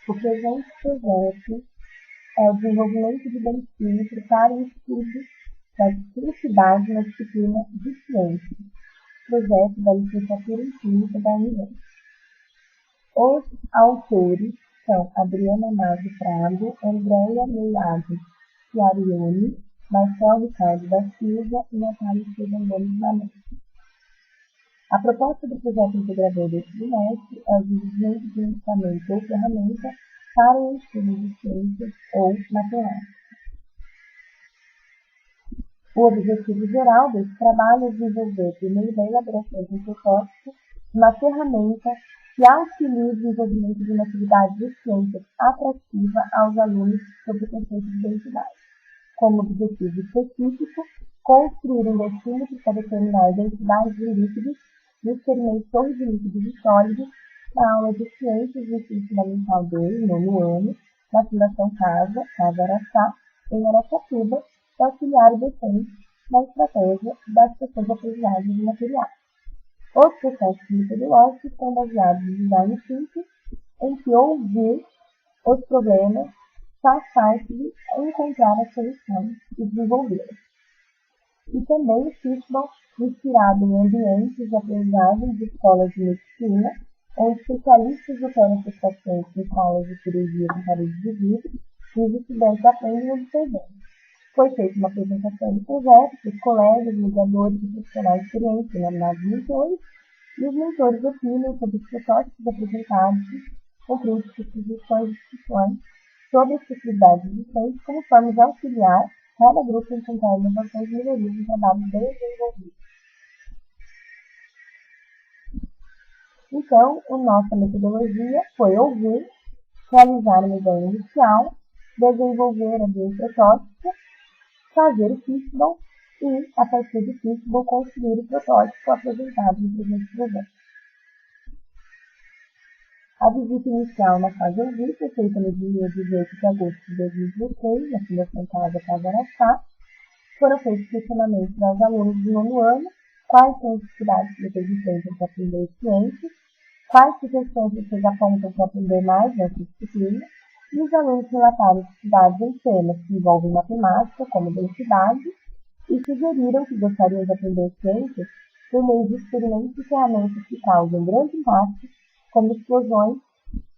O presente projeto é o desenvolvimento de bioquímica para o estudo da criticidade na disciplina de ciência, projeto da licenciatura em Química da UNIRAM. Os autores são Adriana Maggi Prado, Andréia Meilado Chiarione, Marcel Ricardo da Silva e Natália Silva Gomes Mané. A proposta do projeto integrador deste trimestre é o desenvolvimento de um equipamento ou ferramenta para o estudo de ciências ou matemática. O objetivo geral desse trabalho é desenvolver, por meio da elaboração de um protótipo, uma ferramenta que auxilie o desenvolvimento de uma atividade de ciências atrativa aos alunos sobre o conceito de identidade. Como objetivo específico, construir um decímetro para determinar a identidade de líquidos no experimento Torre de Líquidos e Sólidos na aula de Ciências do Ensino Fundamental 2, nono ano, na Fundação Casa Araçá, em Araçatuba, para auxiliar o docente na estratégia das questões de aprendizagem de materiais. Os processos metodológicos são baseados em design thinking, em que ouvir os problemas faz parte de encontrar a solução e desenvolvê-la. E também o Fishball, inspirado em ambientes de aprendizagem de escolas de medicina, onde especialistas operam seus pacientes em salas de cirurgia com paredes de vidro e os estudantes aprendem observando. Foi feita uma apresentação do projeto para os colegas, mediadores e profissionais experientes, denominados mentores, e os mentores opinam sobre os protótipos apresentados, com críticas, sugestões e discussões sobre as possibilidades existentes como forma de auxiliar cada grupo a encontrar inovações e melhorias no trabalho desenvolvido. Então, a nossa metodologia foi ouvir, realizar uma ideia inicial, desenvolver um protótipo, fazer o Fishball e, a partir do Fishball, construir o protótipo apresentado no presente projeto. A visita inicial na fase ouvir foi feita no dia 18 de agosto de 2016, na Fundação Casa Araçá. Foram feitos questionamentos aos alunos do nono ano, quais são as dificuldades que vocês enfrentam para aprender ciências, quais sugestões vocês apontam para aprender mais nessa disciplina, e os alunos relataram dificuldades em temas que envolvem matemática, como densidade, e sugeriram que gostariam de aprender ciências por meio de experimentos e ferramentas que causam grande impacto, como explosões,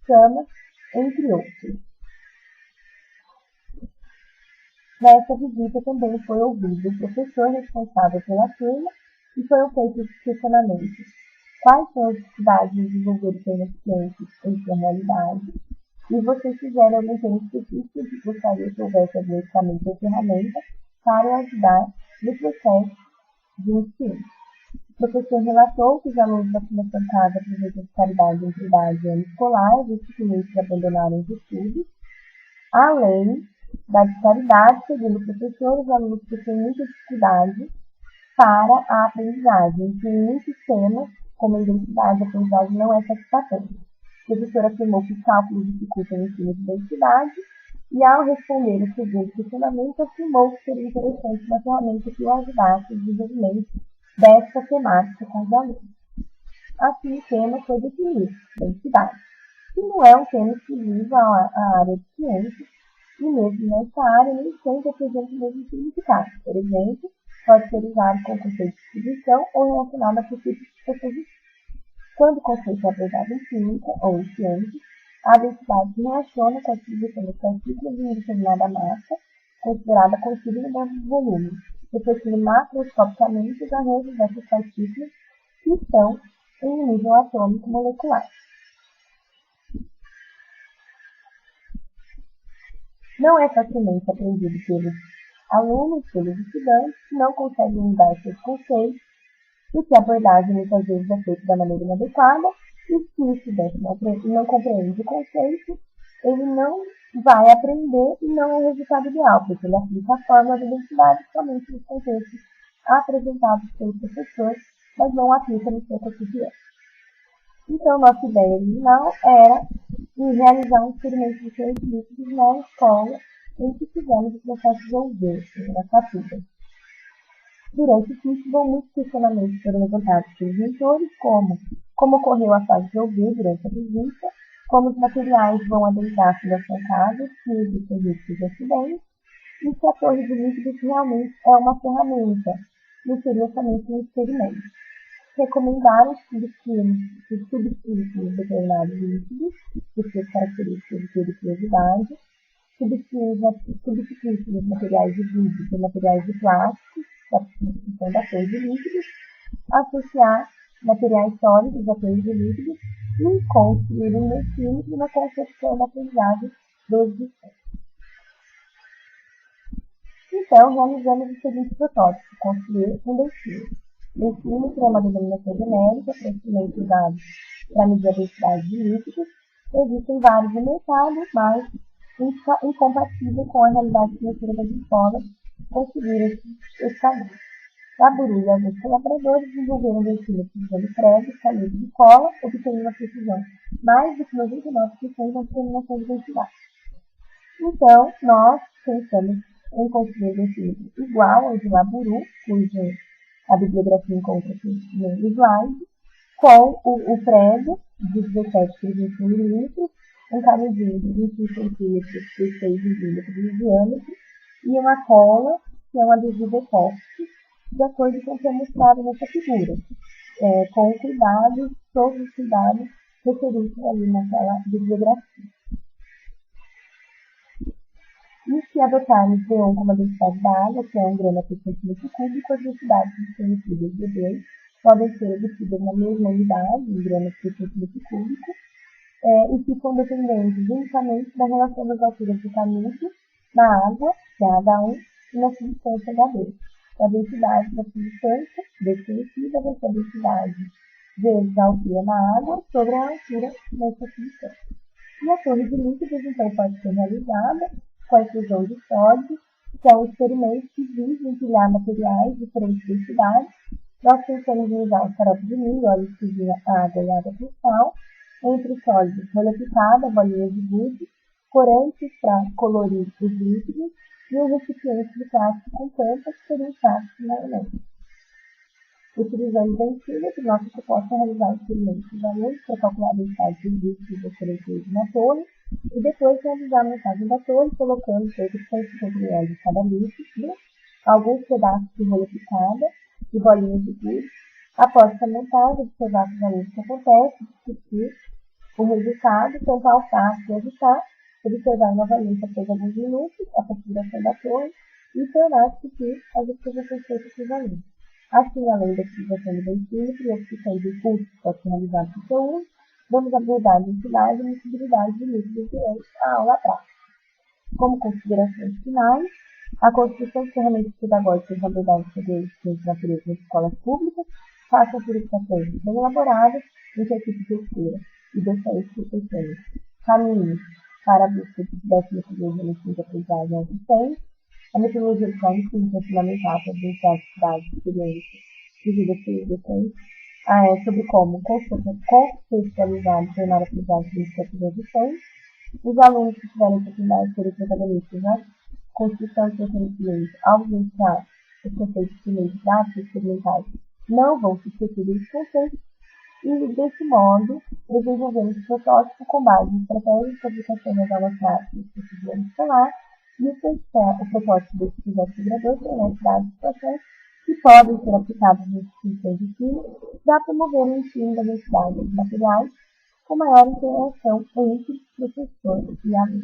chamas, entre outros. Nessa visita também foi ouvido o professor responsável pela turma e foram feitos questionamentos. Quais são as dificuldades de desenvolver o tema de ciências em sua realidade? E vocês fizeram algum tema específico que gostaria que houvesse algum equipamento ou ferramenta para ajudar no processo de ensino. O professor relatou que os alunos da Fundação Casa apresentam disparidade entre idade e ano escolar, justificamente que abandonaram os estudos. Além da disparidade, segundo o professor, os alunos possuem muita dificuldade para a aprendizagem, em que em muitos temas, como a identidade, a aprendizagem não é satisfatória. O professor afirmou que os cálculos dificultam o ensino de identidade e, ao responder o segundo questionamento, afirmou que seria interessante uma ferramenta que o ajudasse no desenvolvimento desta temática com os alunos. Assim, o tema foi definido, identidade, que não é um tema exclusivo à área de ciências, e mesmo nessa área nem sempre apresenta o mesmo significado. Por exemplo, pode ser usado com conceito de distribuição ou relacionado a princípios de proposição. Quando o conceito é abordado em química ou em ciências, a densidade se relaciona com a distribuição das partículas em determinada massa, considerada contida no mesmo volume, refletindo macroscopicamente os arranjos dessas partículas que estão em um nível atômico molecular. Não é facilmente aprendido pelos alunos, pelos estudantes, que não conseguem lidar com esses conceitos, e que a abordagem muitas vezes é feita da maneira inadequada, e se o estudante não compreende o conceito, ele não vai aprender e não é o resultado ideal, porque ele aplica a fórmula da identidade somente nos contextos apresentados pelo professor, mas não aplica no seu cotidiano. Então, nossa ideia original era realizar um experimento de científicos na escola em que fizemos o processo de ouvir, na Araçatuba. Durante o festival, muitos questionamentos foram levantados pelos mentores, como ocorreu a fase de ouvir durante a visita, como os materiais vão adentrar a fundação casa, se existem riscos de acidente, e se a torre de líquidos realmente é uma ferramenta, não seria somente um experimento. Recomendaram substituir determinados líquidos, por suas características de periculosidade, substituir os materiais de vidro por materiais de plástico, para a substituição da torre de líquidos, associar materiais sólidos a torre de líquidos e construir um mecanismo na concepção da aprendizagem dos sistemas. Então, realizamos o seguinte protótipo: construir um decímetro. Decímetro é uma denominação genérica para instrumentos usados para medir a densidade de líquidos. Existem vários no mercado, mas incompatível com a realidade financeira das escolas conseguir esse caminho. Laburu e alguns colaboradores desenvolveram decímetros usando pregos, caneta de cola, obtendo uma precisão mais de 99% na determinação de densidade. Então, nós pensamos em construir um decímetro igual ao de Laburu, a bibliografia encontra-se no slide, com o prego de 17 por 21 milímetros, um canudinho de 21 centímetros por 6 milímetros de diâmetro e uma cola, que é um adesivo epóxi, de acordo com o que é mostrado nessa figura, com cuidados, todos os cuidados referidos ali naquela bibliografia. E se adotarmos D1 como a densidade da água, que é 1 grama por centímetro cúbico, as densidades permitidas de D2 podem ser obtidas na mesma unidade, 1 grama por centímetro cúbico, e ficam dependentes unicamente da relação das alturas do canudo na água, que é H1, e na substância H2. A densidade da substância desconhecida vai ser a densidade vezes a altura na água sobre a altura nessa substância. E a torre de líquidos, então, pode ser realizada com a inclusão de sólidos, que é um experimento que visa empilhar materiais de diferentes densidades. Nós pensamos em usar o xarope de milho, óleo de cozinha, água e água cristal, entre sólidos, rolha picada, bolinhas de gude, corantes para colorir os líquidos e um recipiente de plástico com tampa que seria um plástico maionese. Utilizando dentímetro, nossa proposta é realizar experimentos alunos para calcular a densidade dos líquidos oferecidos na torre e depois realizar a montagem da torre, colocando cerca de 150 ml de cada líquido, alguns pedaços de rolha picada e bolinhas de gude. Após essa montagem, observar os alunos que acontece, discutir o resultado, tentar o passo e ajustar, observar novamente após alguns minutos a configuração da torre e tornar discutir as observações feitas pelos alunos. Assim, além da utilização do dentímetro e a opção de curso que pode ser realizado por seu uso, vamos abordar a densidade e emissão de líquidos durante a aula prática. Como considerações finais, a construção de ferramentas pedagógicas abordadas sobre a ciência da natureza nas escolas públicas passam por estratégias bem elaboradas entre a equipe gestora e docentes proporcionam caminhos para a busca de diversas metodologias de aprendizagem existentes. A metodologia de forma clínica é fundamental para a identidade de experiências vividas pelos docentes, sobre como contextualizar e tornar a aprendizagem de iniciativas existentes. Os alunos que tiverem oportunidade de serem protagonistas na construção de seu conhecimento ao vivenciar os conceitos primeiros dados experimentais não vão se esquecer desses conceitos e, desse modo, desenvolvemos o protótipo com base em estratégias de fabricação das aulas práticas do ano escolar e o protótipo desse projeto integrador fornece dados de situações que podem ser aplicados nas instituições de ensino para promover o ensino da densidade dos materiais com maior interação entre professor e aluno.